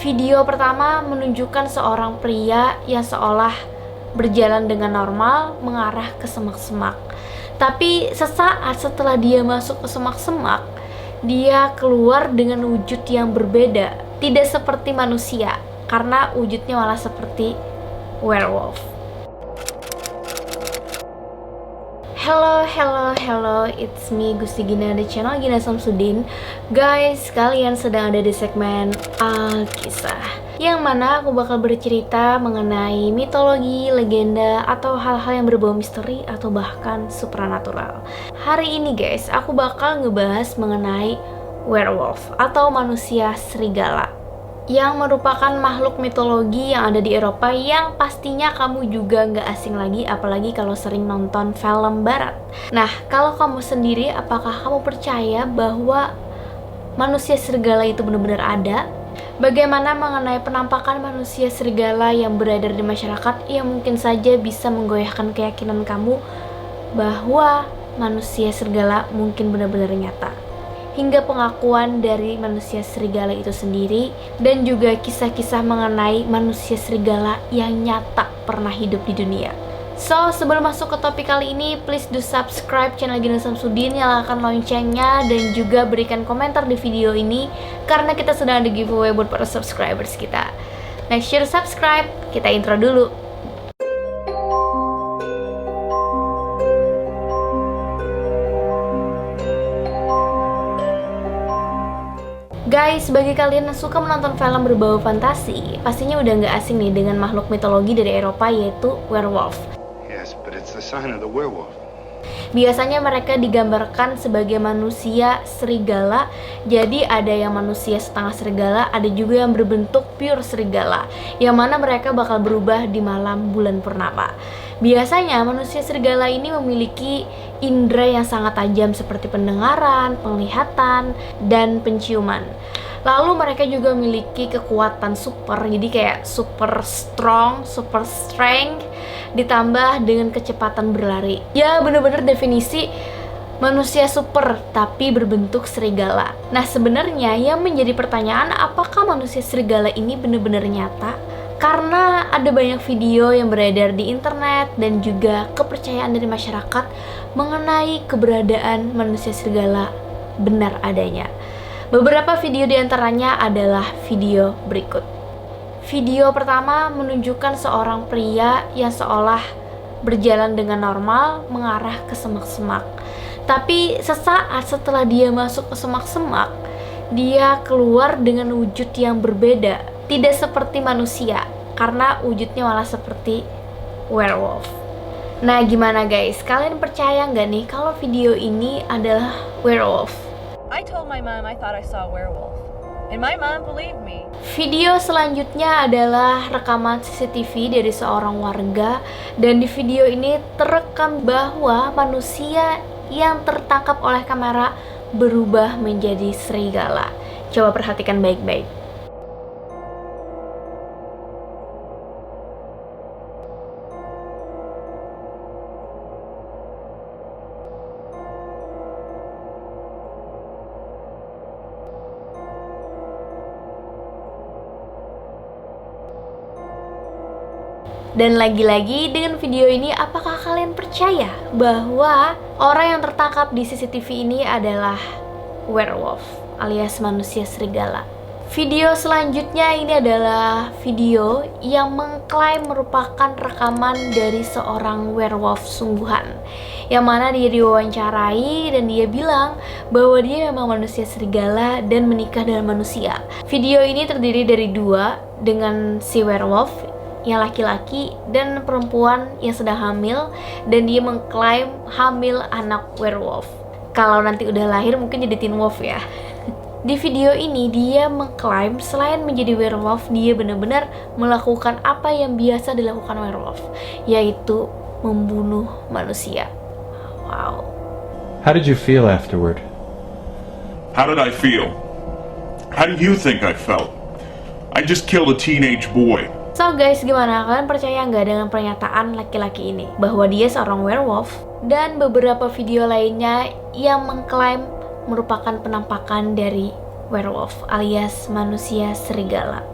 Video pertama menunjukkan seorang pria yang seolah berjalan dengan normal mengarah ke semak-semak. Tapi sesaat setelah dia masuk ke semak-semak, dia keluar dengan wujud yang berbeda, tidak seperti manusia, karena wujudnya malah seperti werewolf. Hello, it's me Gusti Gina di channel Gina Samsudin. Guys, kalian sedang ada di segmen Alkisah, yang mana aku bakal bercerita mengenai mitologi, legenda, atau hal-hal yang berbau misteri atau bahkan supranatural. Hari ini guys, aku bakal ngebahas mengenai werewolf atau manusia serigala, yang merupakan makhluk mitologi yang ada di Eropa yang pastinya kamu juga nggak asing lagi, apalagi kalau sering nonton film barat. Nah, kalau kamu sendiri, apakah kamu percaya bahwa manusia serigala itu benar-benar ada? Bagaimana mengenai penampakan manusia serigala yang beredar di masyarakat yang mungkin saja bisa menggoyahkan keyakinan kamu bahwa manusia serigala mungkin benar-benar nyata? Hingga pengakuan dari manusia serigala itu sendiri, dan juga kisah-kisah mengenai manusia serigala yang nyata pernah hidup di dunia. So, sebelum masuk ke topik kali ini, please do subscribe channel Gina Samsudin, nyalakan loncengnya, dan juga berikan komentar di video ini, karena kita sedang ada giveaway buat para subscribers kita. Make sure subscribe, kita intro dulu. Guys, bagi kalian yang suka menonton film berbau fantasi, pastinya udah nggak asing nih dengan makhluk mitologi dari Eropa, yaitu werewolf. Yes, but it's the sign of the werewolf. Biasanya mereka digambarkan sebagai manusia serigala. Jadi ada yang manusia setengah serigala, ada juga yang berbentuk pure serigala, yang mana mereka bakal berubah di malam bulan purnama. Biasanya manusia serigala ini memiliki indera yang sangat tajam seperti pendengaran, penglihatan, dan penciuman. Lalu mereka juga memiliki kekuatan super, jadi kayak super strong, super strength, ditambah dengan kecepatan berlari. Ya bener-bener definisi manusia super tapi berbentuk serigala. Nah, sebenarnya yang menjadi pertanyaan, apakah manusia serigala ini benar-benar nyata? Karena ada banyak video yang beredar di internet dan juga kepercayaan dari masyarakat mengenai keberadaan manusia serigala benar adanya. Beberapa video diantaranya adalah video berikut. Video pertama menunjukkan seorang pria yang seolah berjalan dengan normal mengarah ke semak-semak. Tapi sesaat setelah dia masuk ke semak-semak, dia keluar dengan wujud yang berbeda, tidak seperti manusia, karena wujudnya malah seperti werewolf. Nah, gimana guys? Kalian percaya nggak nih kalau video ini adalah werewolf? I told my mom I thought I saw a werewolf, and my mom believed me. Video selanjutnya adalah rekaman CCTV dari seorang warga, dan di video ini terekam bahwa manusia yang tertangkap oleh kamera berubah menjadi serigala. Coba perhatikan baik-baik. Dan lagi-lagi dengan video ini, apakah kalian percaya bahwa orang yang tertangkap di CCTV ini adalah werewolf alias manusia serigala? Video selanjutnya ini adalah video yang mengklaim merupakan rekaman dari seorang werewolf sungguhan, yang mana dia diwawancarai dan dia bilang bahwa dia memang manusia serigala dan menikah dengan manusia. Video ini terdiri dari dua, dengan si werewolf yang laki-laki dan perempuan yang sedang hamil, dan dia mengklaim hamil anak werewolf. Kalau nanti udah lahir mungkin jadi teen wolf ya. Di video ini dia mengklaim selain menjadi werewolf, dia benar-benar melakukan apa yang biasa dilakukan werewolf, yaitu membunuh manusia. Wow. How did you feel afterward? How did I feel? How do you think I felt? I just killed a teenage boy. So guys, gimana? Kalian percaya nggak dengan pernyataan laki-laki ini bahwa dia seorang werewolf? Dan beberapa video lainnya yang mengklaim merupakan penampakan dari werewolf alias manusia serigala.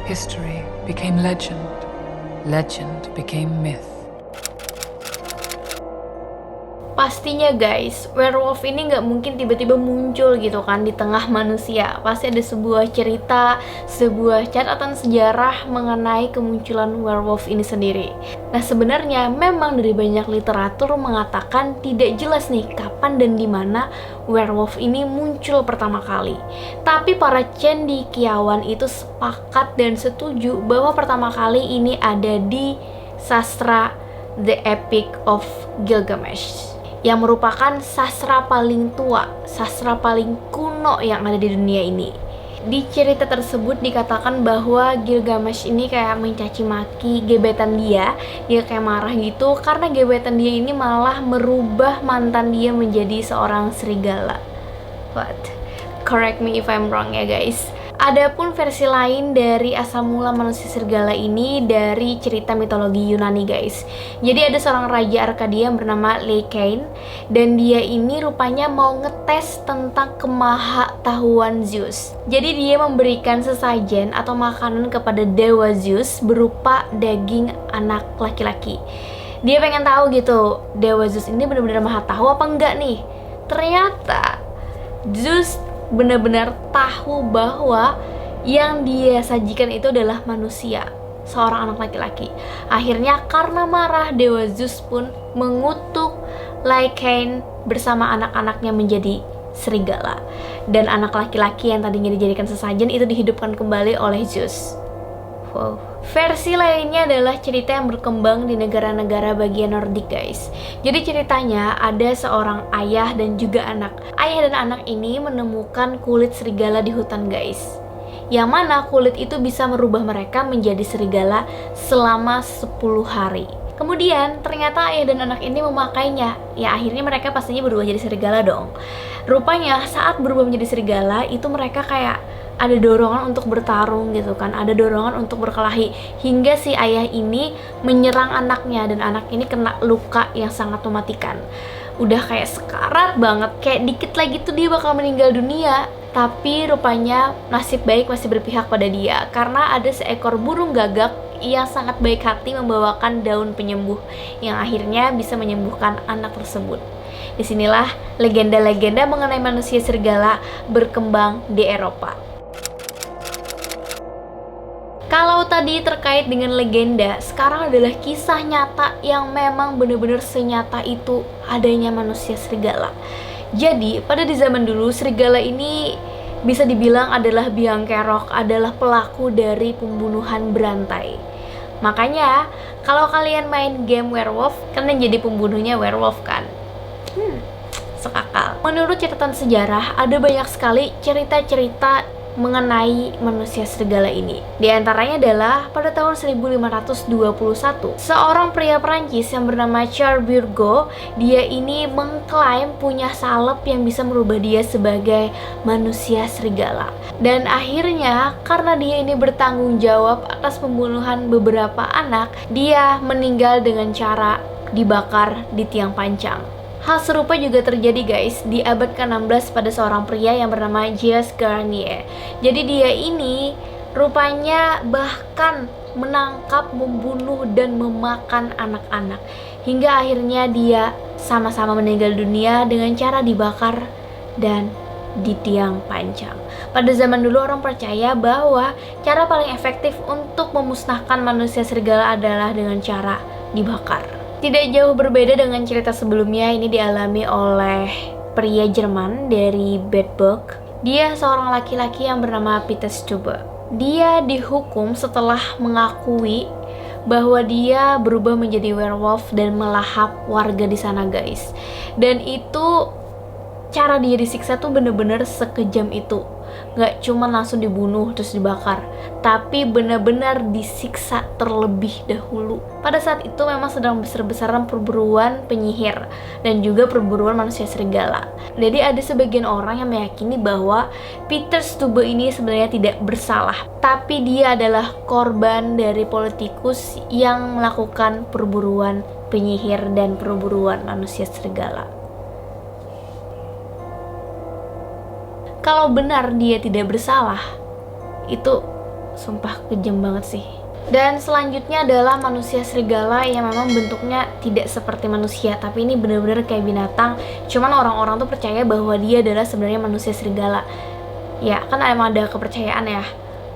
History became legend. Legend became myth. Pastinya guys, werewolf ini nggak mungkin tiba-tiba muncul gitu kan di tengah manusia. Pasti ada sebuah cerita, sebuah catatan sejarah mengenai kemunculan werewolf ini sendiri. Nah sebenarnya memang dari banyak literatur mengatakan tidak jelas nih kapan dan di mana werewolf ini muncul pertama kali. Tapi para cendekiawan itu sepakat dan setuju bahwa pertama kali ini ada di sastra The Epic of Gilgamesh, yang merupakan sastra paling tua, sastra paling kuno yang ada di dunia ini. Di cerita tersebut dikatakan bahwa Gilgamesh ini kayak mencaci maki gebetan dia kayak marah gitu karena gebetan dia ini malah merubah mantan dia menjadi seorang serigala. What? Correct me if I'm wrong ya guys. Adapun versi lain dari asal mula manusia serigala ini dari cerita mitologi Yunani guys. Jadi ada seorang raja Arkadia yang bernama Lycaon, dan dia ini rupanya mau ngetes tentang kemahatauan Zeus. Jadi dia memberikan sesajen atau makanan kepada dewa Zeus berupa daging anak laki-laki. Dia pengen tahu gitu, dewa Zeus ini benar-benar maha tahu apa enggak nih. Ternyata Zeus benar-benar tahu bahwa yang dia sajikan itu adalah manusia, seorang anak laki-laki. Akhirnya karena marah, dewa Zeus pun mengutuk Lycaon bersama anak-anaknya menjadi serigala. Dan anak laki-laki yang tadinya dijadikan sesajen itu dihidupkan kembali oleh Zeus. Wow. Versi lainnya adalah cerita yang berkembang di negara-negara bagian Nordik guys. Jadi ceritanya ada seorang ayah dan juga anak. Ayah dan anak ini menemukan kulit serigala di hutan guys, yang mana kulit itu bisa merubah mereka menjadi serigala selama 10 hari. Kemudian ternyata ayah dan anak ini memakainya. Ya akhirnya mereka pastinya berubah jadi serigala dong. Rupanya saat berubah menjadi serigala itu mereka kayak ada dorongan untuk bertarung gitu kan, ada dorongan untuk berkelahi, hingga si ayah ini menyerang anaknya dan anak ini kena luka yang sangat mematikan. Udah kayak sekarat banget, kayak dikit lagi tuh dia bakal meninggal dunia. Tapi rupanya nasib baik masih berpihak pada dia, karena ada seekor burung gagak yang sangat baik hati membawakan daun penyembuh yang akhirnya bisa menyembuhkan anak tersebut. Disinilah legenda-legenda mengenai manusia serigala berkembang di Eropa. Kalau tadi terkait dengan legenda, sekarang adalah kisah nyata yang memang benar-benar senyata itu adanya manusia serigala. Jadi, pada di zaman dulu, serigala ini bisa dibilang adalah biang kerok, adalah pelaku dari pembunuhan berantai. Makanya, kalau kalian main game werewolf, kalian jadi pembunuhnya werewolf kan? Sekakal. Menurut catatan sejarah, ada banyak sekali cerita-cerita mengenai manusia serigala ini. Di antaranya adalah pada tahun 1521, seorang pria Perancis yang bernama Charles Burgot, dia ini mengklaim punya salep yang bisa merubah dia sebagai manusia serigala. Dan akhirnya karena dia ini bertanggung jawab atas pembunuhan beberapa anak, dia meninggal dengan cara dibakar di tiang pancang. Hal serupa juga terjadi guys di abad ke-16 pada seorang pria yang bernama Gilles Garnier. Jadi dia ini rupanya bahkan menangkap, membunuh, dan memakan anak-anak, hingga akhirnya dia sama-sama meninggal dunia dengan cara dibakar dan di tiang pancang. Pada zaman dulu orang percaya bahwa cara paling efektif untuk memusnahkan manusia serigala adalah dengan cara dibakar. Tidak jauh berbeda dengan cerita sebelumnya, ini dialami oleh pria Jerman dari Bedburg. Dia seorang laki-laki yang bernama Peter Stube. Dia dihukum setelah mengakui bahwa dia berubah menjadi werewolf dan melahap warga di sana guys. Dan itu cara dia disiksa tuh bener-bener sekejam itu. Gak cuma langsung dibunuh terus dibakar, tapi benar-benar disiksa terlebih dahulu. Pada saat itu memang sedang besar-besaran perburuan penyihir dan juga perburuan manusia serigala. Jadi ada sebagian orang yang meyakini bahwa Peter Stube ini sebenarnya tidak bersalah, tapi dia adalah korban dari politikus yang melakukan perburuan penyihir dan perburuan manusia serigala. Kalau benar dia tidak bersalah, itu sumpah kejam banget sih. Dan selanjutnya adalah manusia serigala yang memang bentuknya tidak seperti manusia, tapi ini benar-benar kayak binatang. Cuman orang-orang tuh percaya bahwa dia adalah sebenarnya manusia serigala. Ya, kan emang ada kepercayaan ya.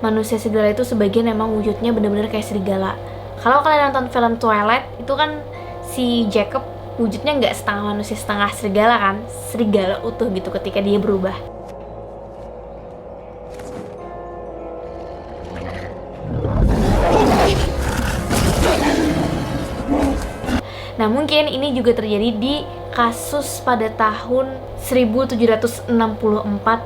Manusia serigala itu sebagian memang wujudnya benar-benar kayak serigala. Kalau kalian nonton film Twilight, itu kan si Jacob wujudnya nggak setengah manusia setengah serigala kan, serigala utuh gitu ketika dia berubah. Nah, mungkin ini juga terjadi di kasus pada tahun 1764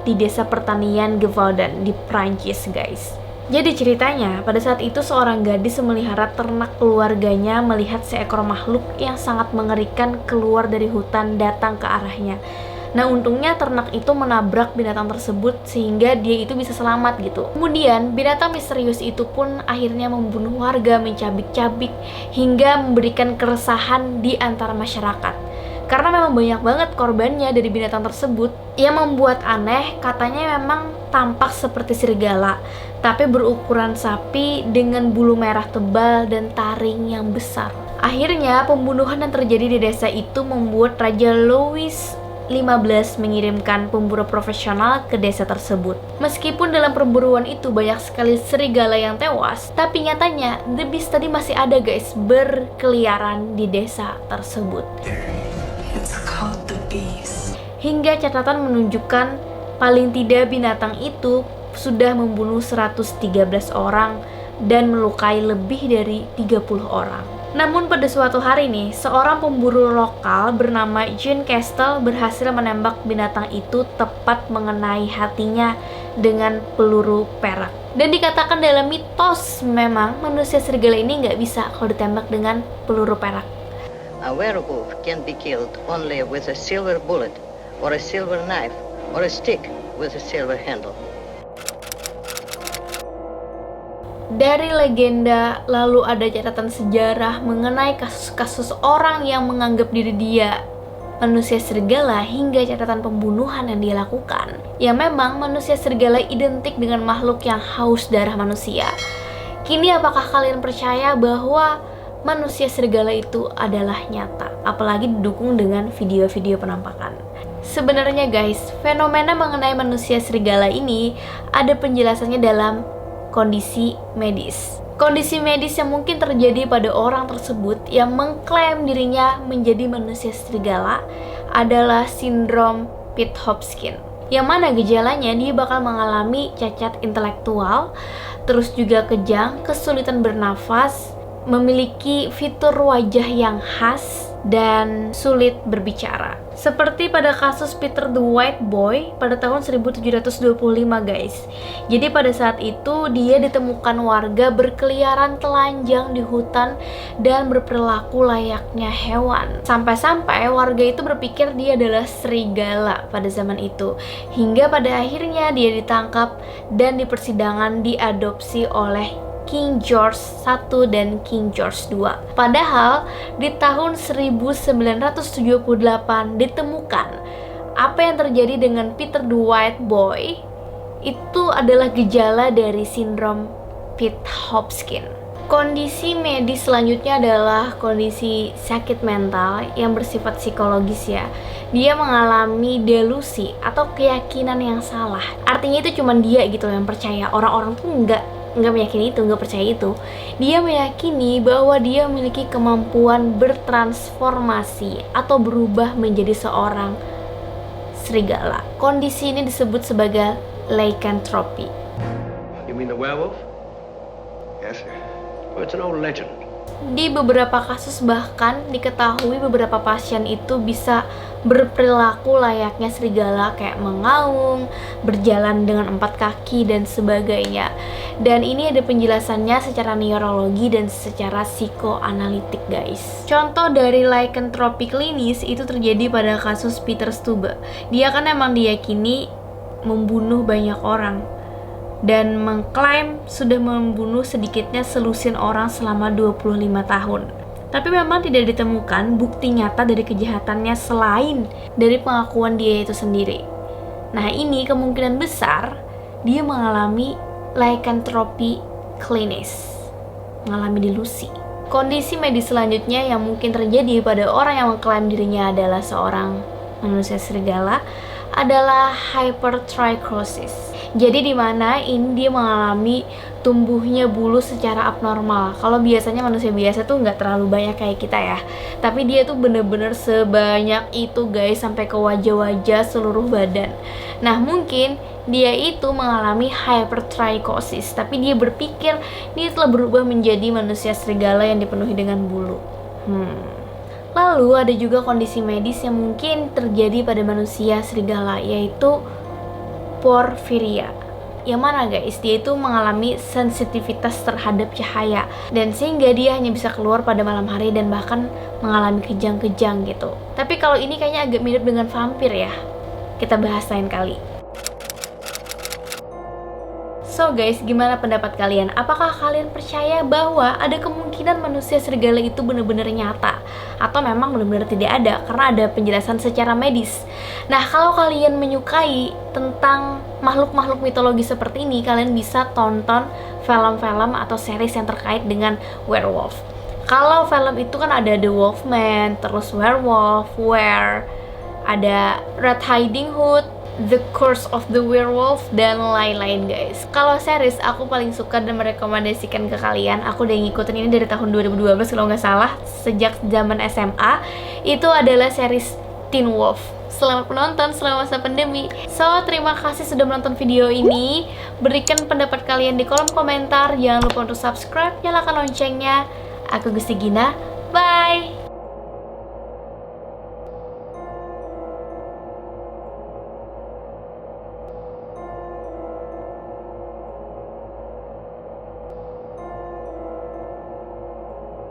di desa pertanian Gévaudan di Prancis, guys. Jadi ceritanya, pada saat itu seorang gadis memelihara ternak keluarganya melihat seekor makhluk yang sangat mengerikan keluar dari hutan datang ke arahnya. Nah, untungnya ternak itu menabrak binatang tersebut sehingga dia itu bisa selamat gitu. Kemudian, binatang misterius itu pun akhirnya membunuh warga, mencabik-cabik, hingga memberikan keresahan di antara masyarakat. Karena memang banyak banget korbannya dari binatang tersebut. Yang membuat aneh, katanya memang tampak seperti serigala, tapi berukuran sapi dengan bulu merah tebal dan taring yang besar. Akhirnya, pembunuhan yang terjadi di desa itu membuat Raja Louis XV mengirimkan pemburu profesional ke desa tersebut. Meskipun dalam perburuan itu banyak sekali serigala yang tewas, tapi nyatanya The Beast tadi masih ada, guys, berkeliaran di desa tersebut. It's called the beast. Hingga catatan menunjukkan paling tidak binatang itu sudah membunuh 113 orang dan melukai lebih dari 30 orang. Namun pada suatu hari nih, seorang pemburu lokal bernama Jean Castle berhasil menembak binatang itu tepat mengenai hatinya dengan peluru perak. Dan dikatakan dalam mitos memang manusia serigala ini nggak bisa kalau ditembak dengan peluru perak. A werewolf can be killed only with a silver bullet, or a silver knife, or a stick with a silver handle. Dari legenda, lalu ada catatan sejarah mengenai kasus-kasus orang yang menganggap diri dia manusia serigala hingga catatan pembunuhan yang dia lakukan. Ya memang manusia serigala identik dengan makhluk yang haus darah manusia. Kini apakah kalian percaya bahwa manusia serigala itu adalah nyata? Apalagi didukung dengan video-video penampakan. Sebenarnya guys, fenomena mengenai manusia serigala ini ada penjelasannya dalam kondisi medis. Kondisi medis yang mungkin terjadi pada orang tersebut yang mengklaim dirinya menjadi manusia serigala adalah sindrom Pitt-Hopkins. Yang mana gejalanya dia bakal mengalami cacat intelektual, terus juga kejang, kesulitan bernafas, memiliki fitur wajah yang khas, dan sulit berbicara. Seperti pada kasus Peter the White Boy pada tahun 1725 guys. Jadi pada saat itu dia ditemukan warga berkeliaran telanjang di hutan dan berperilaku layaknya hewan. Sampai-sampai warga itu berpikir dia adalah serigala pada zaman itu. Hingga pada akhirnya dia ditangkap dan di persidangan diadopsi oleh King George I dan King George II. Padahal di tahun 1978 ditemukan apa yang terjadi dengan Peter the White Boy itu adalah gejala dari sindrom Pitt-Hopkins. Kondisi medis selanjutnya adalah kondisi sakit mental yang bersifat psikologis ya. Dia mengalami delusi atau keyakinan yang salah. Artinya itu cuma dia gitu yang percaya. Orang-orang tuh nggak meyakini itu, nggak percaya itu. Dia meyakini bahwa dia memiliki kemampuan bertransformasi atau berubah menjadi seorang serigala. Kondisi ini disebut sebagai lycanthropy. You mean the werewolf? Yes, sir. Well, it's an old legend. Di beberapa kasus bahkan diketahui beberapa pasien itu bisa berperilaku layaknya serigala, kayak mengaum, berjalan dengan 4 kaki dan sebagainya. Dan ini ada penjelasannya secara neurologi dan secara psikoanalitik guys. Contoh dari lycanthropy klinis itu terjadi pada kasus Peter Stube. Dia kan emang diyakini membunuh banyak orang dan mengklaim sudah membunuh sedikitnya selusin orang selama 25 tahun. Tapi memang tidak ditemukan bukti nyata dari kejahatannya selain dari pengakuan dia itu sendiri. Nah ini kemungkinan besar dia mengalami lycanthropy klinis, mengalami delusi. Kondisi medis selanjutnya yang mungkin terjadi pada orang yang mengklaim dirinya adalah seorang manusia serigala adalah hypertrichosis. Jadi di mana ini dia mengalami tumbuhnya bulu secara abnormal. Kalau biasanya manusia biasa tuh nggak terlalu banyak kayak kita ya, tapi dia tuh bener-bener sebanyak itu guys, sampai ke wajah-wajah seluruh badan. Nah mungkin dia itu mengalami hypertrichosis, tapi dia berpikir dia telah berubah menjadi manusia serigala yang dipenuhi dengan bulu. Lalu ada juga kondisi medis yang mungkin terjadi pada manusia serigala, yaitu porfiria. Yang mana guys, dia itu mengalami sensitivitas terhadap cahaya, dan sehingga dia hanya bisa keluar pada malam hari dan bahkan mengalami kejang-kejang gitu. Tapi kalau ini kayaknya agak mirip dengan vampir ya, kita bahas lain kali. So guys, gimana pendapat kalian? Apakah kalian percaya bahwa ada kemungkinan manusia serigala itu benar-benar nyata? Atau memang benar-benar tidak ada karena ada penjelasan secara medis? Nah, kalau kalian menyukai tentang makhluk-makhluk mitologi seperti ini, kalian bisa tonton film-film atau series yang terkait dengan werewolf. Kalau film itu kan ada The Wolfman, terus Werewolf, ada Red Riding Hood, The Curse of the Werewolf, dan lain-lain guys. Kalau series aku paling suka dan merekomendasikan ke kalian, aku udah ngikutin ini dari tahun 2012 kalau nggak salah, sejak zaman SMA, itu adalah series Teen Wolf. Selamat menonton selama masa pandemi. So, terima kasih sudah menonton video ini. Berikan pendapat kalian di kolom komentar. Jangan lupa untuk subscribe, nyalakan loncengnya. Aku Gusti Gina, bye!